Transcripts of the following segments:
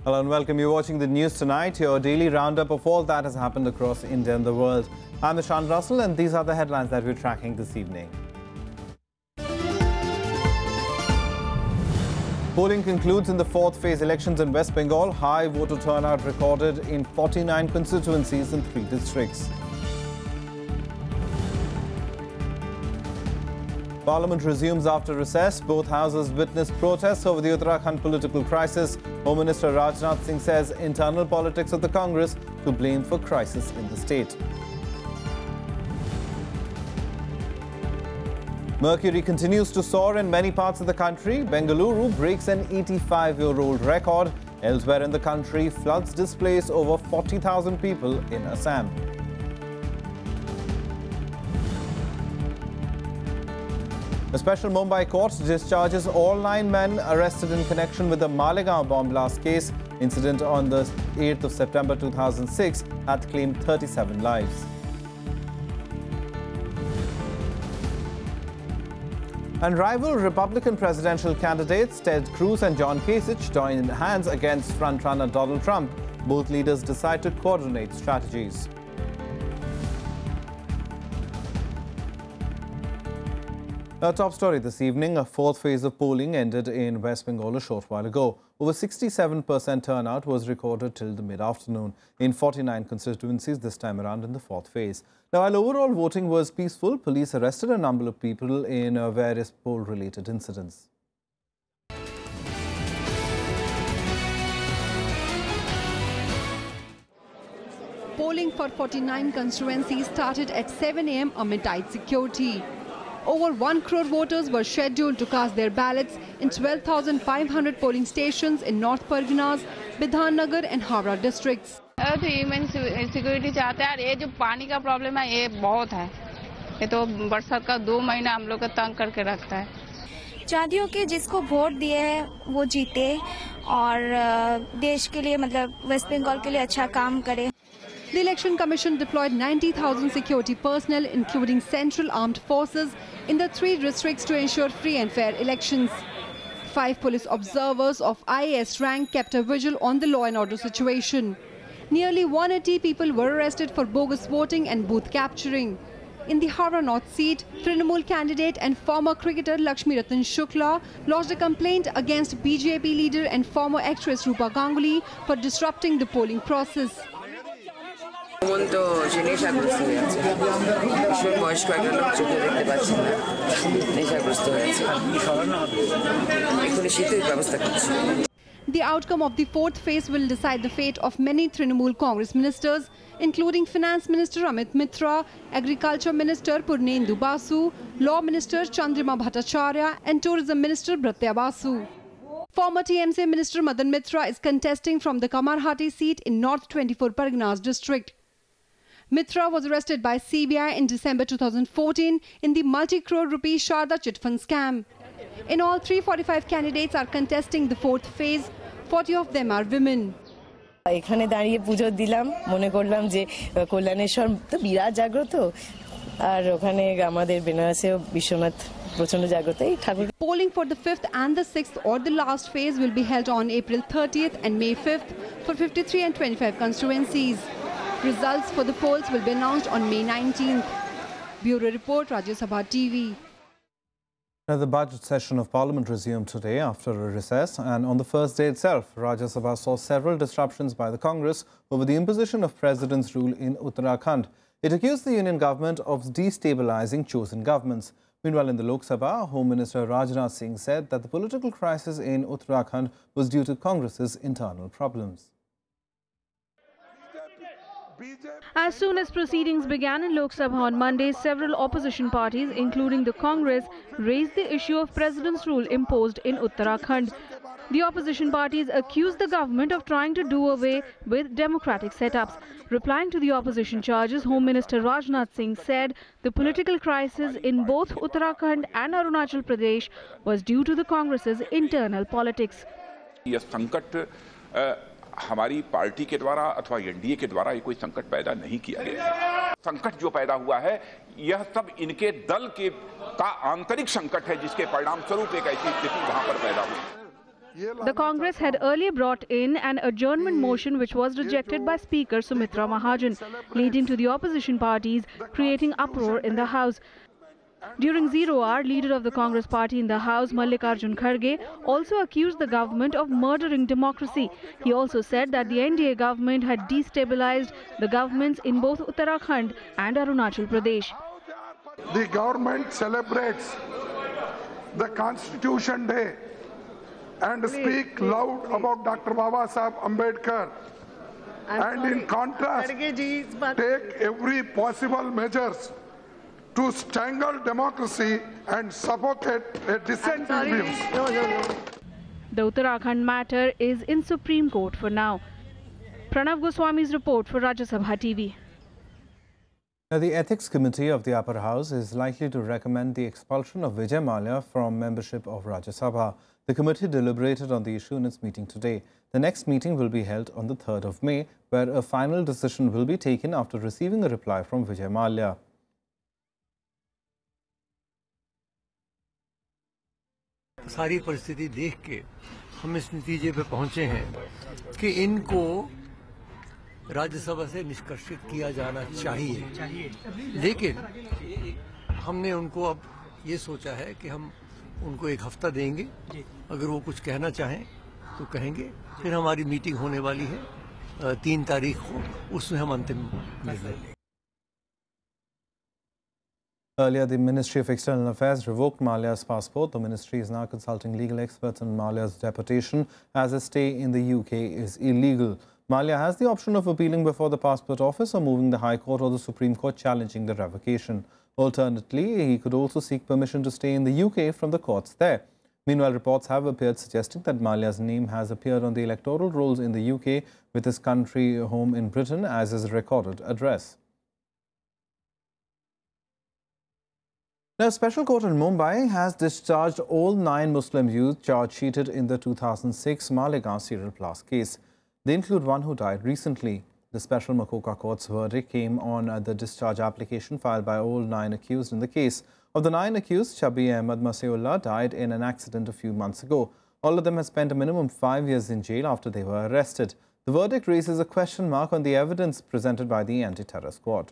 Hello and welcome. You're watching the news tonight, your daily roundup of all that has happened across India and the world. I'm Ishan Russell and these are the headlines that we're tracking this evening. Polling concludes in the fourth phase elections in West Bengal. High voter turnout recorded in 49 constituencies in 3 districts. Parliament resumes after recess. Both houses witness protests over the Uttarakhand political crisis. Home Minister Rajnath Singh says internal politics of the Congress to blame for crisis in the state. Mercury continues to soar in many parts of the country. Bengaluru breaks an 85-year-old record. Elsewhere in the country, floods displace over 40,000 people in Assam. A special Mumbai court discharges all 9 men arrested in connection with the Malaga bomb blast case. Incident on the 8th of September 2006 had claimed 37 lives. And rival Republican presidential candidates Ted Cruz and John Kasich joined hands against frontrunner Donald Trump. Both leaders decide to coordinate strategies. Our top story this evening, a fourth phase of polling ended in West Bengal a short while ago. Over 67% turnout was recorded till the mid-afternoon in 49 constituencies this time around in the fourth phase. Now, while overall voting was peaceful, police arrested a number of people in various poll-related incidents. Polling for 49 constituencies started at 7 a.m. amid tight security. Over 1 crore voters were scheduled to cast their ballots in 12,500 polling stations in North Parganas, Bidhannagar and Howrah districts. Security चाहते हैं ये जो पानी का problem है ये बहुत है ये तो बरसात का 2 महीना हम लोग को तंग करके रखता है चाहती हूँ कि जिसको वोट दिए है वो जीते और देश के लिए मतलब वेस्ट बंगाल के लिए अच्छा काम करे. The Election Commission deployed 90,000 security personnel, including Central Armed Forces, in the 3 districts to ensure free and fair elections. 5 police observers of IAS rank kept a vigil on the law and order situation. Nearly 180 people were arrested for bogus voting and booth capturing. In the Howrah North seat, Trinamool candidate and former cricketer Lakshmi Ratan Shukla lodged a complaint against BJP leader and former actress Rupa Ganguly for disrupting the polling process. The outcome of the fourth phase will decide the fate of many Trinamool Congress ministers, including Finance Minister Amit Mitra, Agriculture Minister Purnendu Basu, Law Minister Chandrima Bhattacharya and Tourism Minister Bratya Basu. Former TMC Minister Madan Mitra is contesting from the Kamarhati seat in North 24 Parganas district. Mitra was arrested by CBI in December 2014 in the multi-crore rupee Sharda chit fund scam. In all, 345 candidates are contesting the fourth phase. 40 of them are women. এখানে দাঁড়িয়ে পুজো দিলাম মনে করলাম যে কল্যাণেশ্বর তো বিরাট জাগ্রত আর ওখানে আমাদের বেনারসেও বিশ্বনাথ প্রচন্ড জাগ্রত এই ঠাকুর. Polling for the 5th and the 6th or the last phase will be held on April 30th and May 5th for 53 and 25 constituencies. Results for the polls will be announced on May 19th. Bureau Report, Rajya Sabha TV. Now, the budget session of Parliament resumed today after a recess, and on the first day itself, Rajya Sabha saw several disruptions by the Congress over the imposition of President's rule in Uttarakhand. It accused the Union government of destabilizing chosen governments. Meanwhile, in the Lok Sabha, Home Minister Rajnath Singh said that the political crisis in Uttarakhand was due to Congress's internal problems. As soon as proceedings began in Lok Sabha on Monday, several opposition parties, including the Congress, raised the issue of President's rule imposed in Uttarakhand. The opposition parties accused the government of trying to do away with democratic setups. Replying to the opposition charges, Home Minister Rajnath Singh said the political crisis in both Uttarakhand and Arunachal Pradesh was due to the Congress's internal politics. हमारी party के द्वारा अथवा NDA के द्वारा ये कोई संकट पैदा नहीं किया गया है। संकट जो पैदा हुआ है यह सब इनके दल का आंतरिक संकट है जिसके परिणाम स्वरूप एक ऐसी स्थिति वहां पर पैदा हुई। The Congress had earlier brought in an adjournment motion which was rejected by Speaker Sumitra Mahajan, leading to the opposition parties creating uproar in the House. During zero hour, leader of the Congress party in the House, Mallikarjun Kharge, also accused the government of murdering democracy. He also said that the NDA government had destabilized the governments in both Uttarakhand and Arunachal Pradesh. The government celebrates the Constitution Day and speak loud about Dr. Baba Saheb Ambedkar, and in contrast take every possible measures to strangle democracy and suffocate a dissenting views. The Uttarakhand matter is in Supreme Court for now. Pranav Goswami's report for Rajya Sabha TV. Now, the Ethics Committee of the Upper House is likely to recommend the expulsion of Vijay Mallya from membership of Rajya Sabha. The committee deliberated on the issue in its meeting today. The next meeting will be held on the 3rd of May, where a final decision will be taken after receiving a reply from Vijay Mallya. सारी परिस्थिति देख के हम इस नतीजे पे पहुंचे हैं कि इनको राज्यसभा से निष्कासित किया जाना चाहिए, लेकिन हमने उनको अब ये सोचा है कि हम उनको एक हफ्ता देंगे, अगर वो कुछ कहना चाहें तो कहेंगे, फिर हमारी मीटिंग होने वाली है 3 तारीख को, उसमें हम अंतिम निर्णय लेंगे। Earlier, the Ministry of External Affairs revoked Mallya's passport. The ministry is now consulting legal experts on Mallya's deportation, as a stay in the UK is illegal. Mallya has the option of appealing before the Passport Office or moving the High Court or the Supreme Court challenging the revocation. Alternately, he could also seek permission to stay in the UK from the courts there. Meanwhile, reports have appeared suggesting that Mallya's name has appeared on the electoral rolls in the UK with his country home in Britain as his recorded address. Now, a special court in Mumbai has discharged all 9 Muslim youth charge-sheeted in the 2006 Malaga Serial case. They include one who died recently. The special Makoka court's verdict came on the discharge application filed by all 9 accused in the case. Of the 9 accused, Shabi Ahmed Maseullah died in an accident a few months ago. All of them have spent a minimum 5 years in jail after they were arrested. The verdict raises a question mark on the evidence presented by the anti-terror squad.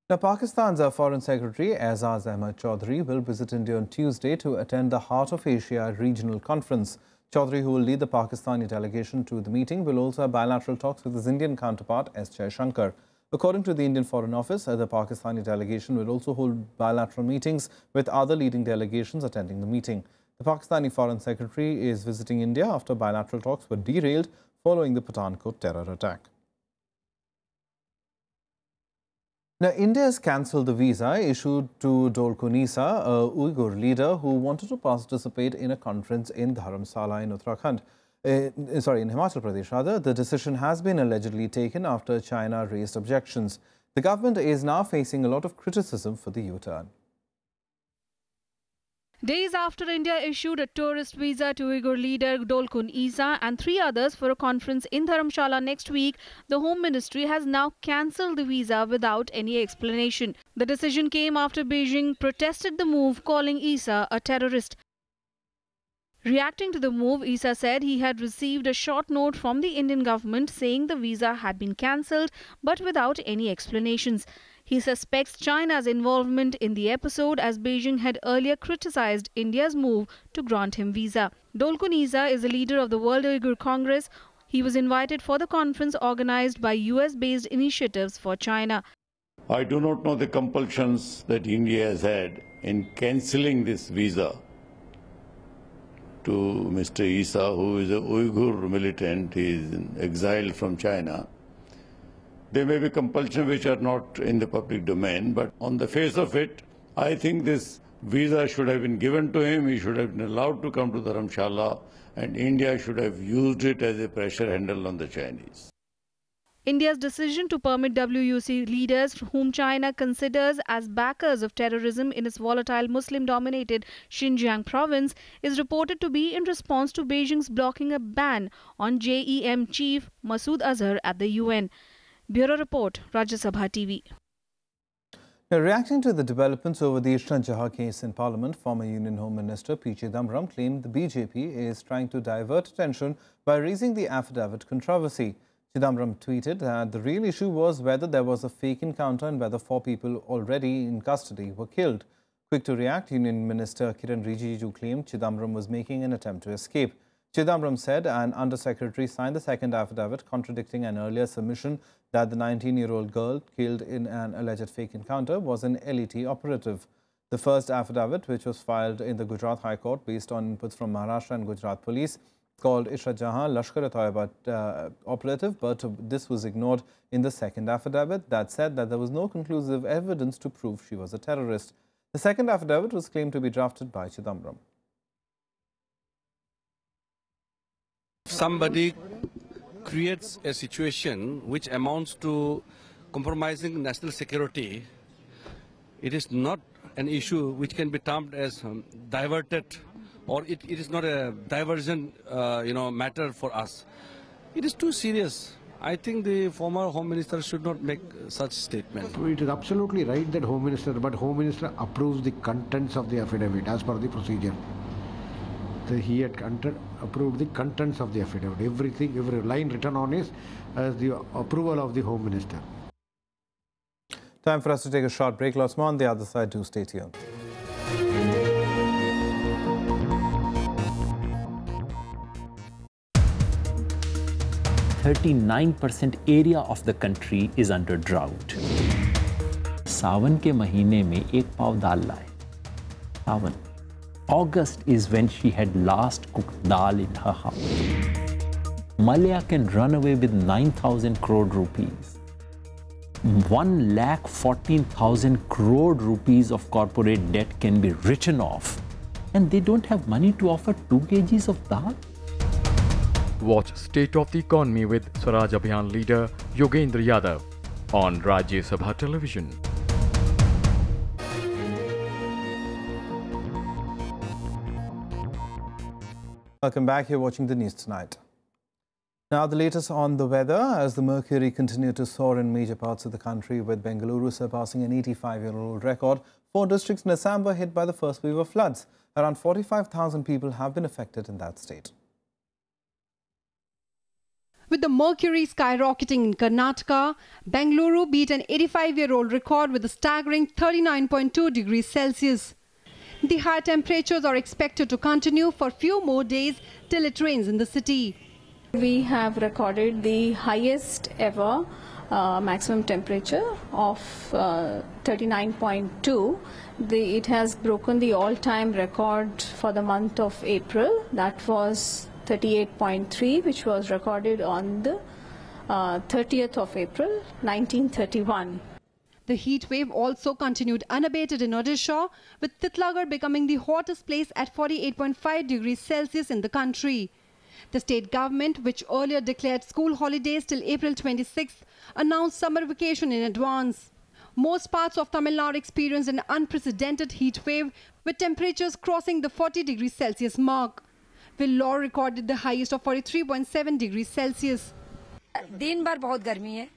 Now, Pakistan's Foreign Secretary Aizaz Ahmad Chaudhry will visit India on Tuesday to attend the Heart of Asia Regional Conference. Chaudhry, who will lead the Pakistani delegation to the meeting, will also have bilateral talks with his Indian counterpart S. Jaishankar. According to the Indian Foreign Office, the Pakistani delegation will also hold bilateral meetings with other leading delegations attending the meeting. The Pakistani Foreign Secretary is visiting India after bilateral talks were derailed following the Pathankot terror attack. Now, India has cancelled the visa issued to Dolkunisa, a Uyghur leader who wanted to participate in a conference in Dharamsala in Uttarakhand. In Himachal Pradesh, rather. The decision has been allegedly taken after China raised objections. The government is now facing a lot of criticism for the U-turn. Days after India issued a tourist visa to Uyghur leader Dolkun Isa and 3 others for a conference in Dharamshala next week, the Home Ministry has now cancelled the visa without any explanation. The decision came after Beijing protested the move, calling Isa a terrorist. Reacting to the move, Isa said he had received a short note from the Indian government saying the visa had been cancelled, but without any explanations. He suspects China's involvement in the episode, as Beijing had earlier criticized India's move to grant him visa. Dolkun Isa is a leader of the World Uyghur Congress. He was invited for the conference organized by US-based Initiatives for China. I do not know the compulsions that India has had in cancelling this visa to Mr. Isa, who is a Uyghur militant. He is exiled from China. There may be compulsions which are not in the public domain, but on the face of it, I think this visa should have been given to him. He should have been allowed to come to Dharamshala, and India should have used it as a pressure handle on the Chinese. India's decision to permit WUC leaders whom China considers as backers of terrorism in its volatile Muslim-dominated Xinjiang province is reported to be in response to Beijing's blocking a ban on JEM chief Masood Azhar at the UN. Bureau Report, Rajya Sabha TV. Now, reacting to the developments over the Ishran Jahan case in Parliament, former Union Home Minister P. Chidambaram claimed the BJP is trying to divert attention by raising the affidavit controversy. Chidambaram tweeted that the real issue was whether there was a fake encounter and whether 4 people already in custody were killed. Quick to react, Union Minister Kiran Rijiju claimed Chidambaram was making an attempt to escape. Chidambaram said an undersecretary signed the second affidavit contradicting an earlier submission that the 19-year-old girl killed in an alleged fake encounter was an LET operative. The first affidavit, which was filed in the Gujarat High Court based on inputs from Maharashtra and Gujarat Police, called Ishran Jahan Lashkar-e-Toiba operative, but this was ignored in the second affidavit that said that there was no conclusive evidence to prove she was a terrorist. The second affidavit was claimed to be drafted by Chidambaram. Somebody creates a situation which amounts to compromising national security. It is not an issue which can be termed as diverted, or it is not a diversion matter for us. It is too serious. I think the former Home Minister should not make such statement. It is absolutely right that Home Minister approves the contents of the affidavit as per the procedure. He had approved the contents of the affidavit. Everything, every line written on is as the approval of the Home Minister. Time for us to take a short break. Lots more on the other side. Do stay tuned. %39% area of the country is under drought. सावन के महीने में एक पाव दाल लाए. सावन. August is when she had last cooked dal in her house. Mallya can run away with 9,000 crore rupees. 1,14,000 crore rupees of corporate debt can be written off, and they don't have money to offer 2 kgs of dal. Watch State of the Economy with Swaraj Abhiyan leader Yogendra Yadav on Rajya Sabha television. Welcome back. You're watching the news tonight. Now, the latest on the weather as the mercury continued to soar in major parts of the country, with Bengaluru surpassing an 85-year-old record. 4 districts in Assam were hit by the first wave of floods. Around 45,000 people have been affected in that state. With the mercury skyrocketing in Karnataka, Bengaluru beat an 85-year-old record with a staggering 39.2 degrees Celsius. The high temperatures are expected to continue for a few more days till it rains in the city. We have recorded the highest ever maximum temperature of 39.2. It has broken the all-time record for the month of April. That was 38.3, which was recorded on the 30th of April, 1931. The heat wave also continued unabated in Odisha, with Titlagarh becoming the hottest place at 48.5 degrees Celsius in the country. The state government, which earlier declared school holidays till April 26th, announced summer vacation in advance. Most parts of Tamil Nadu experienced an unprecedented heat wave, with temperatures crossing the 40 degrees Celsius mark. Vellore recorded the highest of 43.7 degrees Celsius. दिन भर बहुत गर्मी है.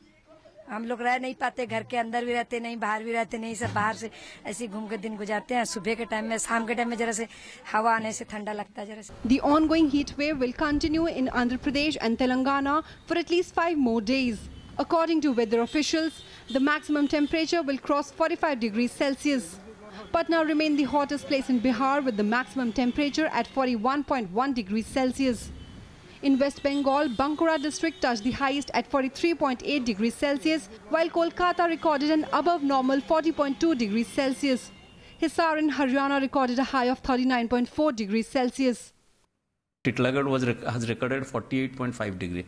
हम लोग रह नहीं पाते, घर के अंदर भी रहते नहीं, बाहर भी रहते नहीं, सब बाहर से ऐसे घूम के दिन गुजारते हैं. सुबह के टाइम में, शाम के टाइम में जरा से हवा आने से ठंडा लगता है जरा से. The ongoing heat wave will continue in Andhra Pradesh and Telangana for at least 5 more days. According to weather officials, the maximum temperature will cross 45 degrees Celsius. Patna remained the hottest place in Bihar with the maximum temperature at 41.1 degrees Celsius. In West Bengal, Bankura district touched the highest at 43.8 degrees Celsius, while Kolkata recorded an above normal 40.2 degrees Celsius. Hisar in Haryana recorded a high of 39.4 degrees Celsius. Titlagarh has recorded 48.5 degree.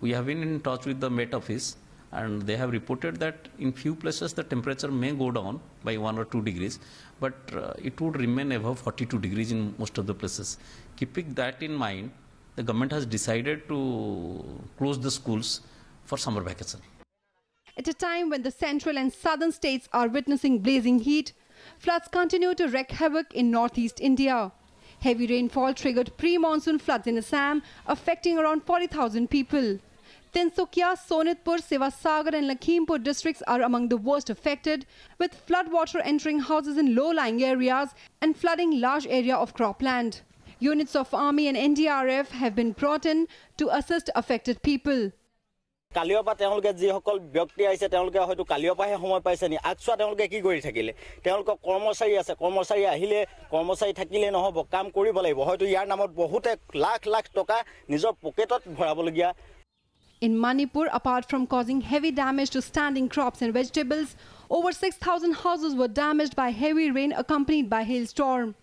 We have been in touch with the Met Office, and they have reported that in few places the temperature may go down by 1 or 2 degrees, but it would remain above 42 degrees in most of the places. Keeping that in mind, the government has decided to close the schools for summer vacation. At a time when the central and southern states are witnessing blazing heat, floods continue to wreak havoc in northeast India. Heavy rainfall triggered pre-monsoon floods in Assam, affecting around 40,000 people. Tinsukia, Sonitpur, Sivasagar and Lakhimpur districts are among the worst affected, with floodwater entering houses in low-lying areas and flooding large area of cropland. Units of Army and NDRF have been brought in to assist affected people. কালিৰ পৰা তেওঁলোকে যিসকল ব্যক্তি আহিছে তেওঁলোকে হয়তো কালিৰ পৰাহে সময় পাইছে নি আকচুৱা তেওঁলোকে কি কৰি থাকিলে তেওঁলোকৰ কৰ্মচাৰী আছে কৰ্মচাৰী আহিলে কৰ্মচাৰী থাকিলে নহব কাম কৰিব লাগিব হয়তো ইয়াৰ নামত বহুতে লাখ লাখ টকা নিজৰ পকেটত ভৰাবলগীয়া In Manipur, apart from causing heavy damage to standing crops and vegetables, over 6,000 houses were damaged by heavy rain accompanied by hailstorm.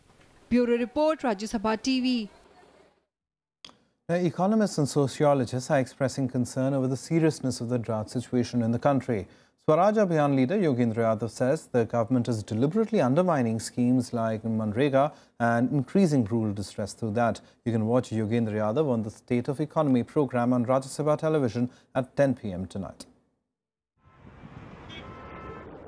Bureau Report, Rajya Sabha TV. Economists and sociologists are expressing concern over the seriousness of the drought situation in the country. Swaraj Abhiyan leader Yogendra Yadav says the government is deliberately undermining schemes like Manrega and increasing rural distress through that. You can watch Yogendra Yadav on the State of Economy program on Rajya Sabha television at 10 p.m. tonight.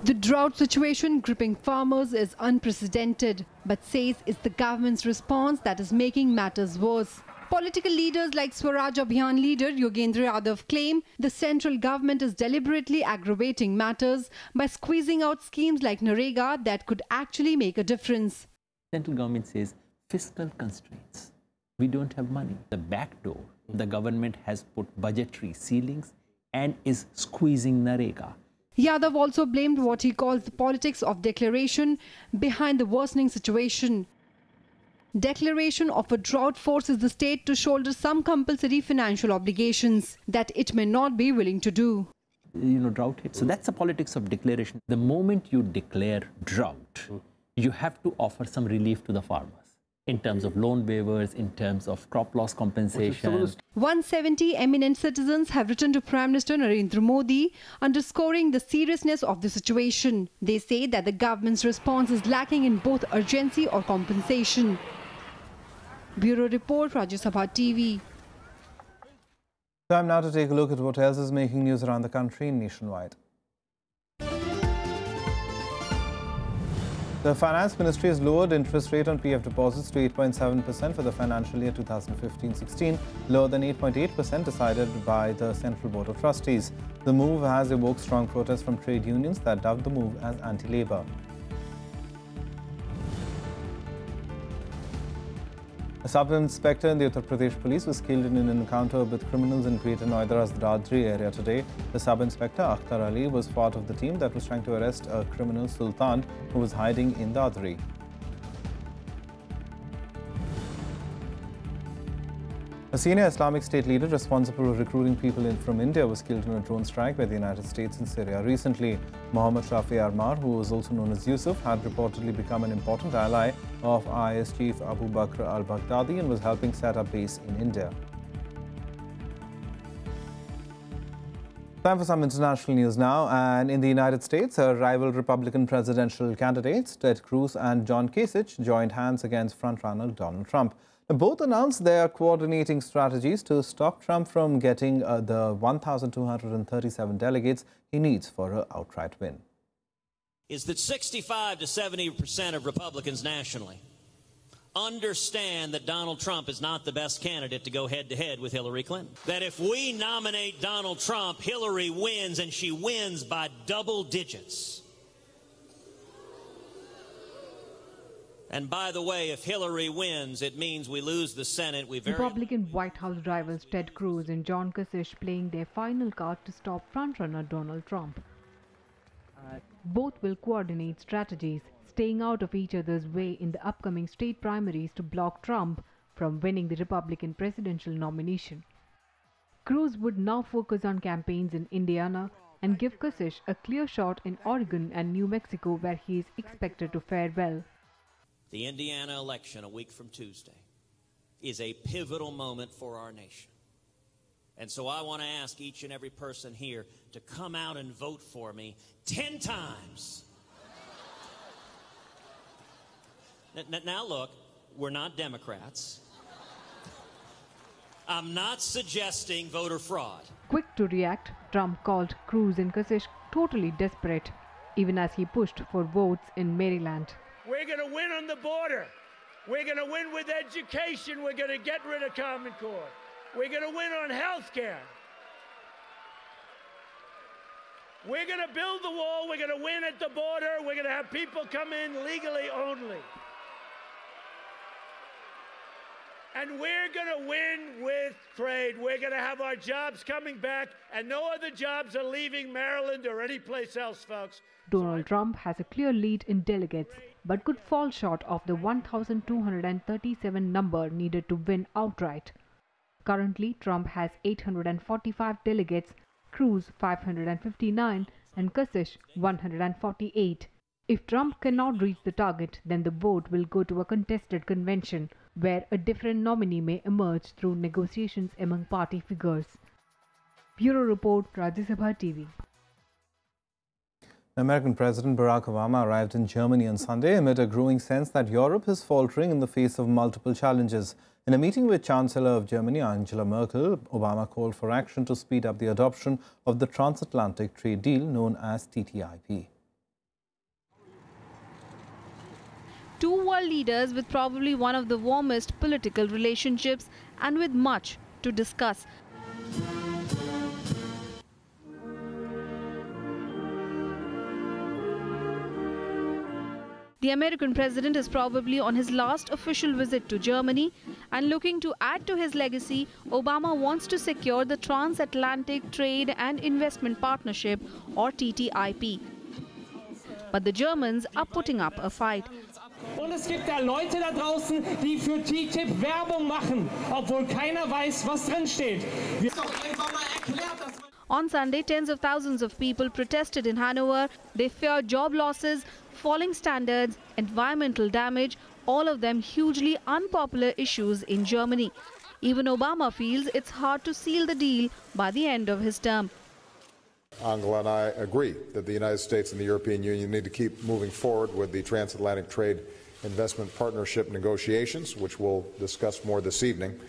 The drought situation gripping farmers is unprecedented, but says it's the government's response that is making matters worse. Political leaders like Swaraj Abhiyan leader Yogendra Yadav claim the central government is deliberately aggravating matters by squeezing out schemes like Narega that could actually make a difference. Central government says fiscal constraints. We don't have money. The back door, the government has put budgetary ceilings and is squeezing Narega. Yadav also blamed what he calls the politics of declaration behind the worsening situation. Declaration of a drought forces the state to shoulder some compulsory financial obligations that it may not be willing to do. Drought hit. So that's the politics of declaration. The moment you declare drought, you have to offer some relief to the farmers in terms of loan waivers, in terms of crop loss compensation. 170 eminent citizens have written to Prime Minister Narendra Modi underscoring the seriousness of the situation. They say that the government's response is lacking in both urgency or compensation. Bureau Report, Rajya Sabha TV. Time now to take a look at what else is making news around the country and nationwide. The Finance Ministry has lowered interest rate on PF deposits to 8.7% for the financial year 2015-16, lower than 8.8% decided by the Central Board of Trustees. The move has evoked strong protests from trade unions that dubbed the move as anti-labour. A sub-inspector in the Uttar Pradesh police was killed in an encounter with criminals in Greater Noida's Dadri area today. The sub-inspector, Akhtar Ali, was part of the team that was trying to arrest a criminal, Sultan, who was hiding in Dadri. A senior Islamic State leader responsible for recruiting people from India was killed in a drone strike by the United States in Syria recently. Mohammad Shafi Armar, who was also known as Yusuf, had reportedly become an important ally of IS chief Abu Bakr al-Baghdadi and was helping set up base in India. Time for some international news now. And in the United States, rival Republican presidential candidates Ted Cruz and John Kasich joined hands against frontrunner Donald Trump. Both announced they are coordinating strategies to stop Trump from getting the 1,237 delegates he needs for an outright win. Is that 65 to 70% of Republicans nationally understand that Donald Trump is not the best candidate to go head-to-head with Hillary Clinton. That if we nominate Donald Trump, Hillary wins, and she wins by double digits. And by the way, if Hillary wins, it means we lose the Senate. Republican White House rivals Ted Cruz and John Kasich playing their final card to stop frontrunner Donald Trump. Both will coordinate strategies, staying out of each other's way in the upcoming state primaries to block Trump from winning the Republican presidential nomination. Cruz would now focus on campaigns in Indiana and give Kasich a clear shot in Oregon and New Mexico, where he is expected to fare well. The Indiana election a week from Tuesday is a pivotal moment for our nation. And so I want to ask each and every person here to come out and vote for me 10 times. Now look, we're not Democrats. I'm not suggesting voter fraud. Quick to react, Trump called Cruz and Kasich totally desperate, even as he pushed for votes in Maryland. We're going to win on the border. We're going to win with education. We're going to get rid of Common Core. We're going to win on health care. We're going to build the wall. We're going to win at the border. We're going to have people come in legally only. And we're going to win with trade. We're going to have our jobs coming back, and no other jobs are leaving Maryland or any place else, folks. Donald Trump has a clear lead in delegates, but could fall short of the 1,237 number needed to win outright. Currently, Trump has 845 delegates, Cruz 559 and Kasich 148. If Trump cannot reach the target, then the vote will go to a contested convention, where a different nominee may emerge through negotiations among party figures. Bureau Report, Rajya Sabha TV. American President Barack Obama arrived in Germany on Sunday amid a growing sense that Europe is faltering in the face of multiple challenges. In a meeting with Chancellor of Germany, Angela Merkel, Obama called for action to speed up the adoption of the transatlantic trade deal known as TTIP. Two world leaders with probably one of the warmest political relationships and with much to discuss. The American president is probably on his last official visit to Germany, and looking to add to his legacy, Obama wants to secure the Transatlantic Trade and Investment Partnership, or TTIP. But the Germans are putting up a fight. Und es gibt da Leute da draußen, die für TTIP Werbung machen, obwohl keiner weiß, was drin steht. On Sunday, tens of thousands of people protested in Hanover. They fear job losses, falling standards, environmental damage, all of them hugely unpopular issues in Germany. Even Obama feels it's hard to seal the deal by the end of his term. Angela and I agree that the United States and the European Union need to keep moving forward with the Transatlantic Trade Investment Partnership negotiations, which we'll discuss more this evening.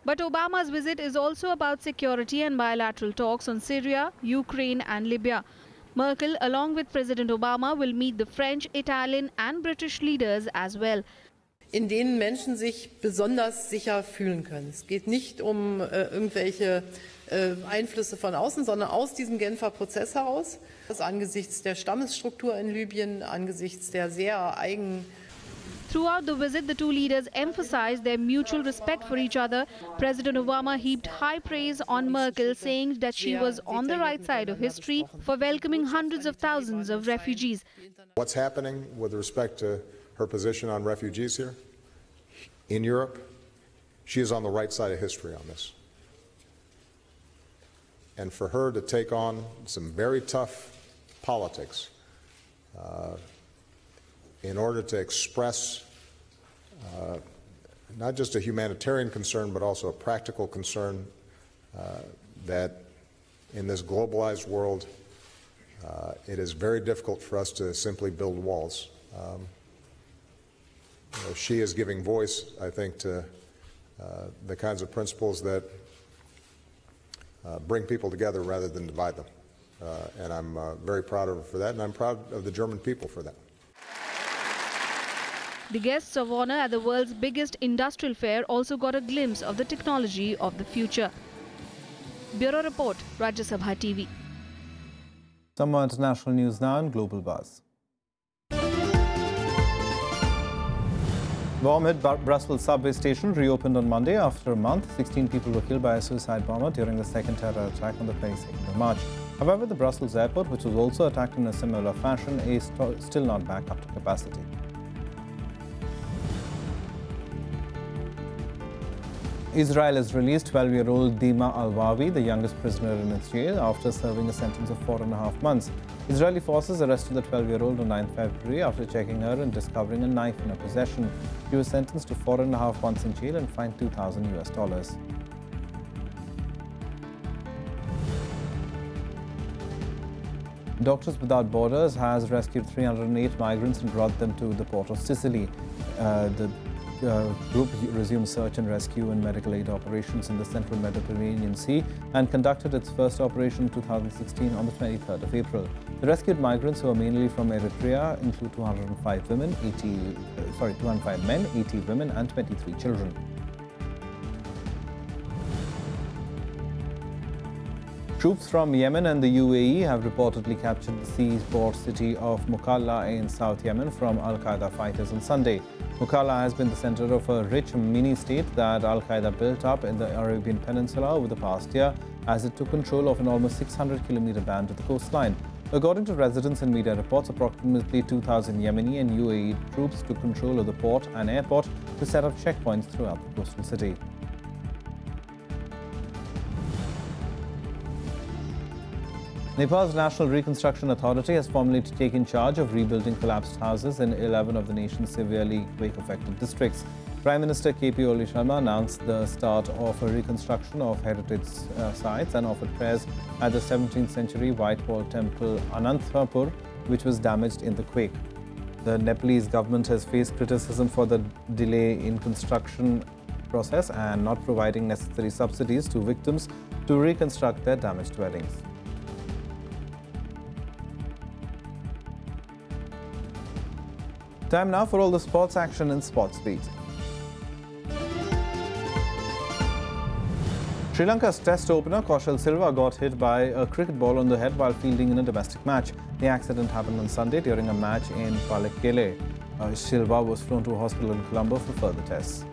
But Obama's visit is also about security and bilateral talks on Syria, Ukraine and Libya. Merkel, along with President Obama, will meet the French, Italian and British leaders as well. In denen Menschen sich besonders sicher fühlen können. Es geht nicht um irgendwelche Einflüsse von außen, sondern aus diesem Genfer Prozess heraus. Das angesichts der Stammesstruktur in Libyen, angesichts der sehr Throughout the visit, the two leaders emphasized their mutual respect for each other. President Obama heaped high praise on Merkel, saying that she was on the right side of history for welcoming hundreds of thousands of refugees. What's happening with respect to her position on refugees here in Europe? She is on the right side of history on this. And for her to take on some very tough politics in order to express not just a humanitarian concern, but also a practical concern that in this globalized world, it is very difficult for us to simply build walls. She is giving voice, I think, to the kinds of principles that bring people together rather than divide them. And I'm very proud of her for that, and I'm proud of the German people for that. The guests of honor at the world's biggest industrial fair also got a glimpse of the technology of the future. Bureau Report, Rajya Sabha TV. Some more international news now in Global Buzz. Bomb hit Brussels subway station reopened on Monday after a month. 16 people were killed by a suicide bomber during the second terror attack on the 22nd of March. However, the Brussels airport, which was also attacked in a similar fashion, is still not back up to capacity. Israel has released 12-year-old Dima Al-Wawi, the youngest prisoner in its jail, after serving a sentence of 4.5 months. Israeli forces arrested the 12-year-old on 9 February after checking her and discovering a knife in her possession. She was sentenced to 4.5 months in jail and fined $2,000. Doctors Without Borders has rescued 308 migrants and brought them to the port of Sicily. The group resumed search and rescue and medical aid operations in the central Mediterranean Sea and conducted its first operation in 2016 on the 23rd of April. The rescued migrants, who are mainly from Eritrea, include 205 men, 80 women and 23 children. Troops from Yemen and the UAE have reportedly captured the seaport city of Mukalla in South Yemen from Al-Qaeda fighters on Sunday. Mukalla has been the center of a rich mini-state that Al-Qaeda built up in the Arabian Peninsula over the past year as it took control of an almost 600-kilometer band of the coastline. According to residents and media reports, approximately 2,000 Yemeni and UAE troops took control of the port and airport to set up checkpoints throughout the coastal city. Nepal's National Reconstruction Authority has formally taken charge of rebuilding collapsed houses in 11 of the nation's severely quake-affected districts. Prime Minister KP Oli Sharma announced the start of a reconstruction of heritage sites and offered prayers at the 17th century White Wall Temple Anantapur, which was damaged in the quake. The Nepalese government has faced criticism for the delay in construction process and not providing necessary subsidies to victims to reconstruct their damaged dwellings. Time now for all the sports action in Sports Beat. Sri Lanka's Test opener Kaushal Silva got hit by a cricket ball on the head while fielding in a domestic match. The accident happened on Sunday during a match in Palakkele. Silva was flown to a hospital in Colombo for further tests.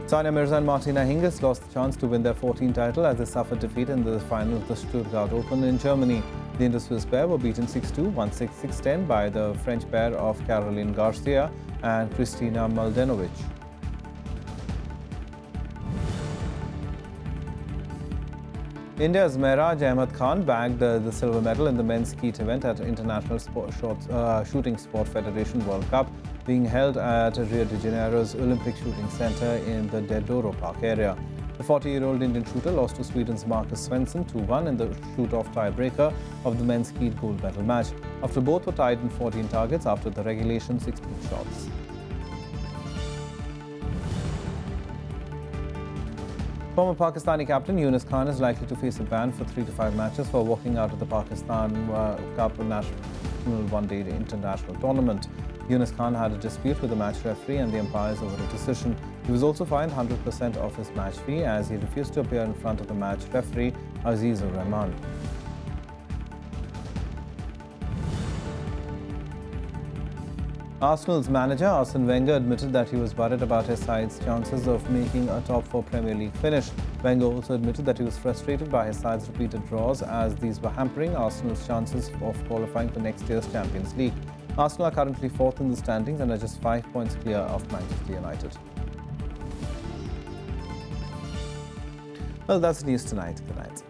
Sania Mirza and Martina Hingis lost the chance to win their 14th title as they suffered defeat in the final of the Stuttgart Open in Germany. The Indo-Swiss pair were beaten 6-2, 1-6, 6-10 by the French pair of Caroline Garcia and Kristina Mladenovic. India's Mehraj Ahmed Khan bagged the silver medal in the men's skeet event at International Shooting Sport Federation World Cup, being held at Rio de Janeiro's Olympic Shooting Centre in the Dedoro Park area. The 40-year-old Indian shooter lost to Sweden's Marcus Svensson 2-1 in the shoot-off tiebreaker of the men's skeet gold medal match, after both were tied in 14 targets after the regulation 16 shots. Former Pakistani captain Yunus Khan is likely to face a ban for 3 to 5 matches for walking out of the Pakistan Cup National One-Day International Tournament. Yunus Khan had a dispute with the match referee and the umpires over a decision. He was also fined 100% of his match fee as he refused to appear in front of the match referee Azizur Rahman. Arsenal's manager Arsene Wenger admitted that he was worried about his side's chances of making a top-4 Premier League finish. Wenger also admitted that he was frustrated by his side's repeated draws as these were hampering Arsenal's chances of qualifying for next year's Champions League. Arsenal are currently 4th in the standings and are just 5 points clear of Manchester United. Well, that's news tonight. Good night.